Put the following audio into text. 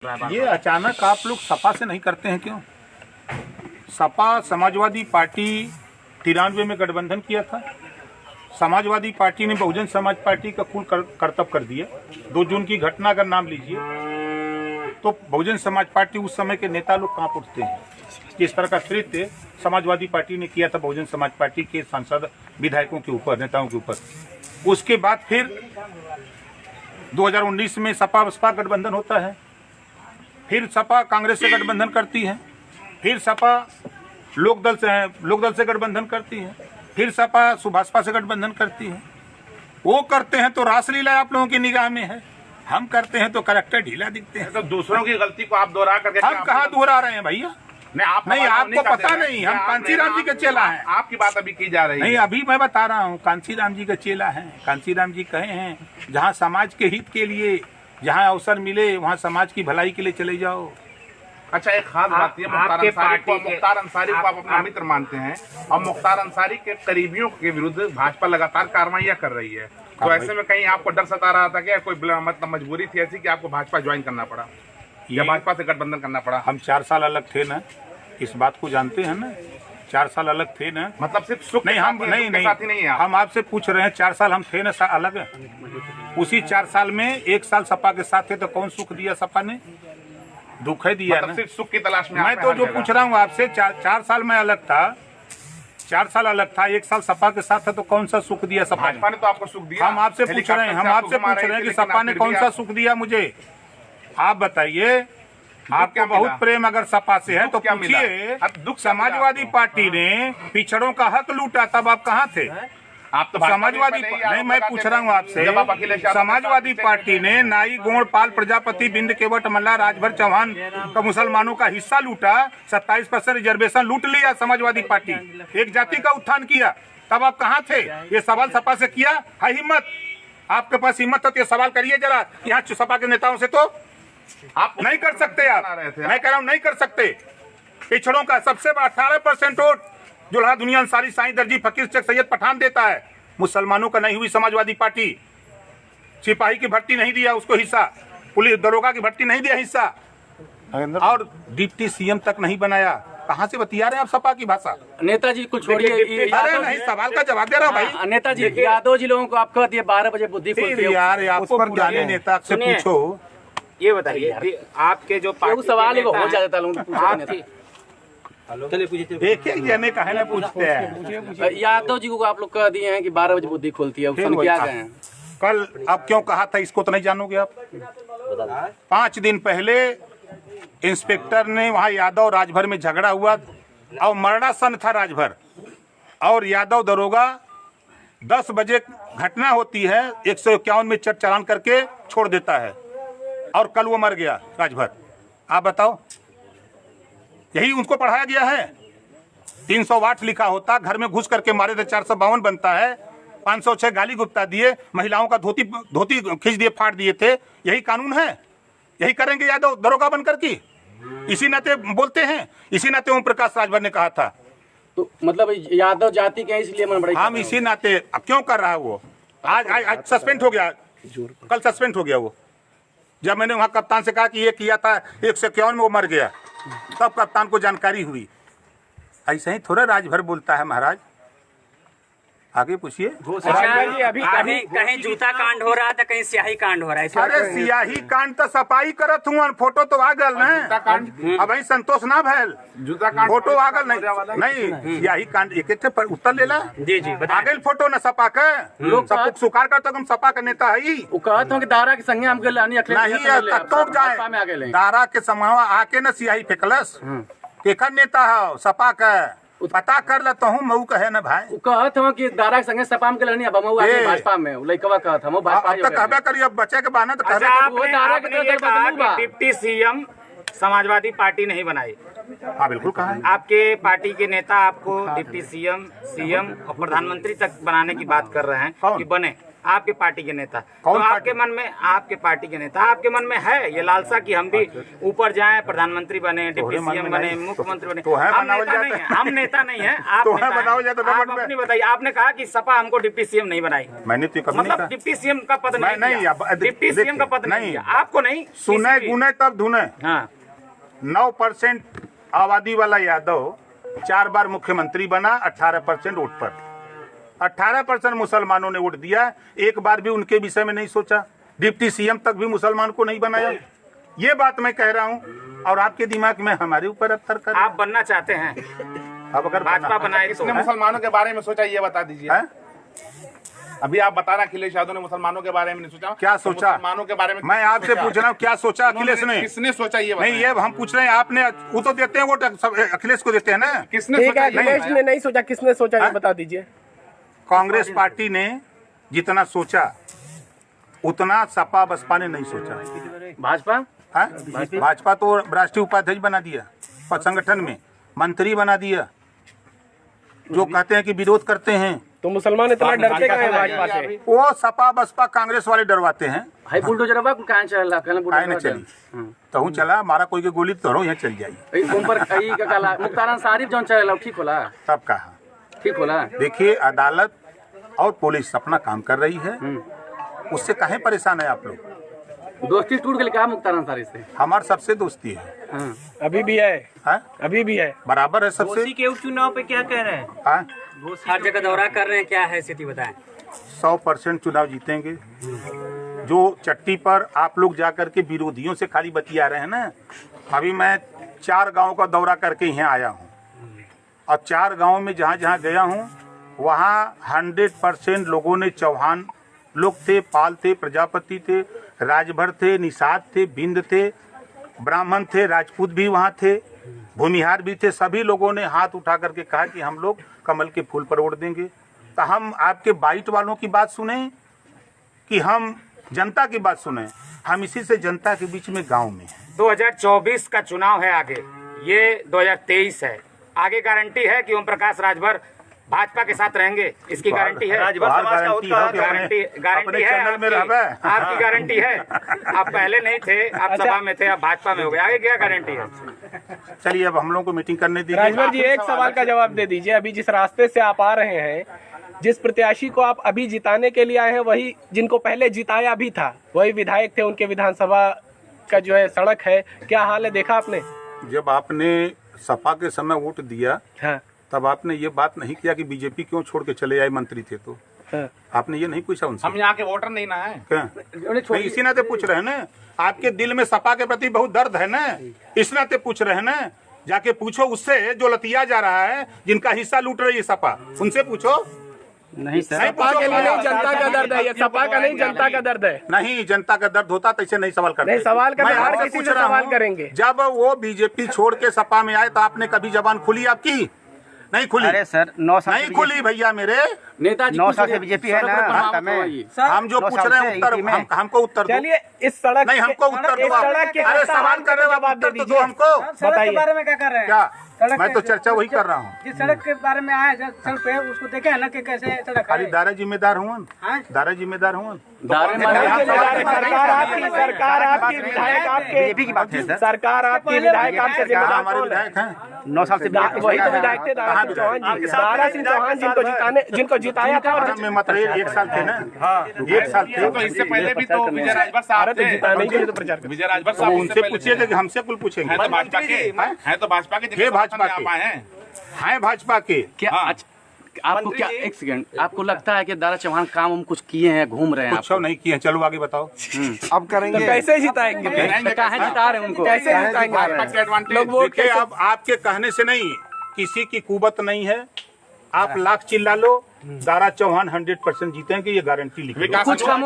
ये अचानक आप लोग सपा से नहीं करते हैं क्यों? सपा समाजवादी पार्टी 93 में गठबंधन किया था। समाजवादी पार्टी ने बहुजन समाज पार्टी का कुल करतब कर दिया। 2 जून की घटना अगर नाम लीजिए तो बहुजन समाज पार्टी उस समय के नेता लोग कांप उठते हैं। जिस तरह का कृत्य समाजवादी पार्टी ने किया था बहुजन समाज पार्टी के सांसद विधायकों के ऊपर, नेताओं के ऊपर। उसके बाद फिर 2019 में सपा बसपा गठबंधन होता है। फिर सपा कांग्रेस से गठबंधन करती है, फिर सपा लोकदल से गठबंधन करती है, फिर सपा सुभाषपा से गठबंधन करती है। वो करते हैं तो रासलीला आप लोगों की निगाह में है, हम करते हैं तो करेक्टर ढीला दिखते हैं। तो दूसरों की गलती को आप दोहरा करके हम कहाँ दोहरा रहे हैं भैया? नहीं आपको पता नहीं, हम कांसीराम जी के चेला हैं। आपकी बात अभी की जा रही है। नहीं, अभी मैं बता रहा हूँ, कांसीराम जी का चेला है। कांसीराम जी कहे हैं जहाँ समाज के हित के लिए जहाँ अवसर मिले वहाँ समाज की भलाई के लिए चले जाओ। अच्छा, एक खास बात है, मुख्तार अंसारी को आप अपना मित्र मानते हैं और मुख्तार अंसारी के करीबियों के विरुद्ध भाजपा लगातार कार्रवाइयां कर रही है, तो ऐसे में कहीं आपको डर सता रहा था क्या? कोई मतलब मजबूरी थी ऐसी कि आपको भाजपा ज्वाइन करना पड़ा या भाजपा से गठबंधन करना पड़ा? हम 4 साल अलग थे ना, इस बात को जानते हैं ना। 4 साल अलग थे ना, मतलब सिर्फ सुख नहीं, हम नहीं, हम आपसे पूछ रहे हैं 4 साल हम थे ना अलग। उसी 4 साल में 1 साल सपा के साथ थे तो कौन सुख दिया सपा ने? दुख है दिया ना। सिर्फ सुख की तलाश में मैं तो जो पूछ रहा हूँ आपसे, 4 साल में अलग था, 4 साल अलग था, 1 साल सपा के साथ था तो कौन सा सुख दिया सपा ने? तो आपको सुख दिया। हम आपसे पूछ रहे हैं कि सपा ने कौन सा सुख दिया? मुझे आप बताइए। आपको बहुत प्रेम अगर सपा से है तो पूछिए। दुख समाजवादी पार्टी ने पिछड़ों का हक लूटा, तब आप कहाँ थे? आप तो समाजवादी नहीं, मैं पूछ रहा हूँ आपसे। समाजवादी पार्टी ने नाई गोड़ पाल प्रजापति बिंद केवट मल्ला राजभर चौहान का मुसलमानों का हिस्सा लूटा, 27% रिजर्वेशन लूट लिया समाजवादी पार्टी, एक जाति का उत्थान किया, तब आप कहाँ थे? ये सवाल सपा से किया है? हिम्मत आपके पास हिम्मत हो तो ये सवाल करिए जरा। यहाँ सपा के नेताओं से तो आप नहीं कर सकते। आप मैं कह रहा हूँ नहीं कर सकते। पिछड़ों का सबसे बड़ा 18% वोट जो दुनिया अंसारी साईं दर्जी फकीर शेख सैयद पठान देता है, मुसलमानों का नहीं हुई समाजवादी पार्टी। सिपाही की भर्ती नहीं दिया उसको हिस्सा, पुलिस दरोगा की भर्ती नहीं दिया हिस्सा, और डिप्टी सीएम तक नहीं बनाया। कहाँ से बतिया रहे हैं आप सपा की भाषा? नेताजी कुछ छोड़िए। अरे नहीं, सवाल का जवाब दे रहा हूँ भाई। नेताजी यादव जी लोगों को आप कहती है 12 बजे बुद्धि खुलती है यार, आपको पुराने नेता से पूछो। ये बताइए आपके जो सवाल हो जाता देखिए जने कहे ना पूछते हैं। यादव जी को आप लोग कह दिए हैं कि 12 बजे बुद्धि खुलती है, क्या कहें? कल अब क्यों कहा था इसको तो नहीं जानोगे आप? 5 दिन पहले इंस्पेक्टर ने वहाँ यादव राजभर में झगड़ा हुआ और मरणासन था राजभर, और यादव दरोगा 10 बजे घटना होती है 151 में चट चालान करके छोड़ देता है, और कल वो मर गया राजभर। आप बताओ, यही उनको पढ़ाया गया है? 300 वाट लिखा होता, घर में घुस करके मारे थे 452 बनता है, 506 गाली गुप्ता दिए, महिलाओं का धोती खींच दिए, फाड़ दिए थे। यही कानून है? यही करेंगे यादव दरोगा बनकर की? इसी नाते बोलते हैं, इसी नाते ओम प्रकाश राजभर ने कहा था। तो मतलब यादव जाति के इसलिए मन बड़ा हम इसी नाते। अब क्यों कर रहा है वो? आज सस्पेंड हो गया, कल सस्पेंड हो गया वो। जब मैंने वहाँ कप्तान से कहा कि ये किया था 151 में वो मर गया, तब कप्तान को जानकारी हुई। ऐसे ही थोड़ा राजभर बोलता है महाराज। आगे पूछिए। अभी कहीं जूता कांड हो रहा था, कहीं स्याही कांड हो रहा है। अरे स्याही कांड तो सफाई करत हूँ, फोटो तो आ गल न। अब वही संतोष ना भैल, जूता कांड फोटो आ गल नहीं स्याही कांड एक उत्तर ले ला। जी आ गई फोटो न सपा के लोग सब सुकार करते, हम सपा का नेता है। कहते हैं कि दारा के संगे हमके लानी नहीं, दारा के समावा आके न स्याही फेंकलस। केकर नेता है सपा का? पता कर लेता हूँ मऊ कहे ना भाई। कहत हूँ कि दारा के संगे सपा में लड़नी, अब भाजपा में लइकवा कहत हम भाजपा। अब तक कहबे करिए, अब बचे के बहाना तो कहबे। डिप्टी सीएम समाजवादी पार्टी नहीं बनाई। हाँ बिल्कुल कहा है। आपके पार्टी के नेता आपको डिप्टी सीएम और प्रधानमंत्री तक बनाने की बात कर रहे हैं कि बने। आपके पार्टी के नेता, तो कौन आपके मन में, आपके पार्टी के नेता, आपके मन में है ये लालसा कि हम भी ऊपर जाएं, प्रधानमंत्री बने, डिप्टी सीएम बने, मुख्यमंत्री बने? तो है हम बनाओ नेता जाए नहीं तो- है, हम नेता नहीं है, आप तो है नेता हैं। बनाओ जाए तो आप गवर्नमेंट में। अपनी बताइए, आपने कहा कि सपा हमको डिप्टी सीएम नहीं बनाई, मैंने तो कभी नहीं मतलब कहा। डिप्टी सीएम का पद मैं नहीं नहीं, दिया। अब डिप्टी सीएम का पद नहीं नहीं। दिया, आपको नहीं, सुने किसी भी- गुने तब धुने। हाँ 9% आबादी वाला यादव 4 बार मुख्यमंत्री बना, 18% वोट पर। 18% मुसलमानों ने वोट दिया, एक बार भी उनके विषय में नहीं सोचा। डिप्टी सीएम तक भी मुसलमान को नहीं बनाया। ये बात मैं कह रहा हूँ, और आपके दिमाग में हमारे ऊपर अत्तर कर। आप बनना चाहते हैं, अब अगर भाजपा बनाए तो किसने मुसलमानों के बारे में सोचा, ये बता दीजिए। है? अभी आप बता रहे अखिलेश यादव ने मुसलमानों के बारे में नहीं सोचा। क्या तो सोचा? मुसलमानों के बारे में मैं आपसे पूछ रहा हूँ, क्या सोचा अखिलेश ने? किसने सोचा, ये नहीं, ये हम पूछ रहे हैं। आपने, वो तो देते हैं वोट, सब अखिलेश को देते हैं ना। किसने ठीक सोचा, है, ये अखिलेश बताया। ने नहीं सोचा, किसने सोचा ये हाँ? बता दीजिए। कांग्रेस पार्टी ने जितना सोचा उतना सपा बसपा ने नहीं सोचा। भाजपा हाँ? भाजपा तो राष्ट्रीय उपाध्यक्ष बना दिया, पर संगठन में मंत्री बना दिया। जो कहते हैं कि विरोध करते हैं, तो मुसलमान इतना डरते कहाँ हैं भाजपा से? वो सपा बसपा कांग्रेस वाले डरवाते हैं। भाई बुलडोजर बा कहाँ चल रहा? कहना आए न चली तो हूँ चला, हमारा कोई के गोली तो यहाँ चल जाई। ऊपर कई का काला मुख्तार अंसारी जौन चल ठीक होला, तब कहा। ठीक होला। देखिए, अदालत और पुलिस अपना काम कर रही है, उससे काहे परेशान है आप लोग? दोस्ती टूट गई कहा मुख्तार अंसारी से? हमार सबसे दोस्ती है। हाँ। अभी भी है, हाँ? अभी भी है। बराबर है सबसे। के उपचुनाव पे क्या कह रहे हैं? हाँ? हर जगह दौरा कर रहे हैं, क्या है स्थिति बताएं? 100% चुनाव जीतेंगे। जो चट्टी पर आप लोग जाकर के विरोधियों से खाली बतिया रहे हैं ना, अभी मैं 4 गांव का दौरा करके यहाँ आया हूँ, और 4 गांव में जहाँ जहाँ गया हूँ वहाँ 100% लोगों ने, चौहान लोग थे, पाल थे, प्रजापति थे, राजभर थे, निषाद थे, बिंद थे, ब्राह्मण थे, राजपूत भी वहाँ थे, भूमिहार भी थे। सभी लोगों ने हाथ उठा करके कहा कि हम लोग कमल के फूल पर वोट देंगे। तो हम आपके बाइट वालों की बात सुने कि हम जनता की बात सुने? हम इसी से जनता के बीच में गांव में हैं। 2024 का चुनाव है आगे, ये 2023 है। आगे गारंटी है कि ओम प्रकाश राजभर भाजपा के साथ रहेंगे, इसकी गारंटी है। बाहर गारंटी है कि गारंटी अपने गारंटी है चैनल में रहबे। आपकी गारंटी है। आप पहले नहीं थे, आप सभा में थे, आप भाजपा में हो गए, आगे क्या गारंटी है? चलिए, अब हम लोग को मीटिंग करने दीजिए। राजभर जी, एक सवाल का जवाब दे दीजिए। अभी जिस रास्ते से आप आ रहे हैं, जिस प्रत्याशी को आप अभी जिताने के लिए आए हैं, वही जिनको पहले जिताया भी था, वही विधायक थे, उनके विधानसभा का जो है सड़क है, क्या हाल है, देखा आपने? जब आपने सपा के समय वोट दिया, हाँ, तब आपने ये बात नहीं किया कि बीजेपी क्यों छोड़ के चले आए, मंत्री थे तो। हाँ। आपने ये नहीं पूछा उनसे? हम यहाँ के वोटर नहीं ना है। क्या? नहीं, इसी नाते पूछ रहे हैं ना। आपके दिल में सपा के प्रति बहुत दर्द है ना, इस नाते पूछ रहे हैं ना। जाके पूछो उससे जो लतिया जा रहा है, जिनका हिस्सा लूट रही है सपा, उनसे पूछो। नहीं सर, नहीं सपा के लिए नहीं, जनता का दर्द है ये। सपा का नहीं, जनता का दर्द है। नहीं, जनता का दर्द होता तो ऐसे नहीं सवाल करते। नहीं, सवाल करते, मैं हर आपसे किसी पूछ से रहा सवाल हूं, करेंगे। जब वो बीजेपी छोड़ के सपा में आए तो आपने कभी जबान खुली आपकी? नहीं खुली। अरे सर 9 साल नहीं खुली भैया मेरे। नेताजी 9 साल से बीजेपी है ना, हाँ, में। हम जो 9 पूछ साल रहे से हैं उत्तर, इसी में। हमको उत्तर दो। चलिए, इस सड़क नहीं, हमको उत्तर इस दो आप। सड़क के अरे सवाल कर रहे हो आप, जवाब दे उत्तर तो दो दीजिए। हमको। बताइए। बारे में क्या कर रहे हैं? क्या? सड़क मैं तो के- चर्चा वही कर रहा हूँ। जिस सड़क के बारे में आए सड़क पे, उसको देखे है ना कि कैसे सड़क खाली है। दारा जिम्मेदार हुआ, हाँ? दारा जिम्मेदार हुआ। दारे सरकार आपकी, विधायक आपके, बीजेपी की बात है सर। सरकार आपकी, विधायक आपसे कहाँ जिम्मेदार हमारे कौन है? विधायक हैं? 9 साल से वही तो विधायक थे, दारा कहाँ सिंह चौहान जी। दारा सिंह चौहान जिनको जिताया था, और में मत रहिए, 1 साल थे ना। 1 साल थे। तो इससे पहले भी तो विजय राजभर साहब अरे तो थे। जिताने के लिए तो प्रचार विजय राजभर तो साहब उनसे पूछिए कि हमसे कुल पूछेंगे। हैं तो भाजपा के, हैं तो भाजपा के, ये भाजपा के। आप आए हैं। हैं भाजपा के। क्या हाँ। अच्छा, आपको क्या, एक सेकंड, आपको लगता है कि दारा चौहान काम हम कुछ किए हैं, घूम रहे हैं कुछ नहीं किए हैं, चलो आगे बताओ। अब करेंगे। तो कैसे जिताएंगे? आपको? कहाँ जिता रहे हैं उनको? कैसे जिताएंगे? भाजपा के एडवांटेज। लोग वोट देखिए, कैसे? अब आपके कहने से नहीं, किसी की कुवत नहीं है। आप लाख चिल्ला लो, दारा चौहान 100% जीतेंगे, ये गारंटी लिखी। विकास कुछ काम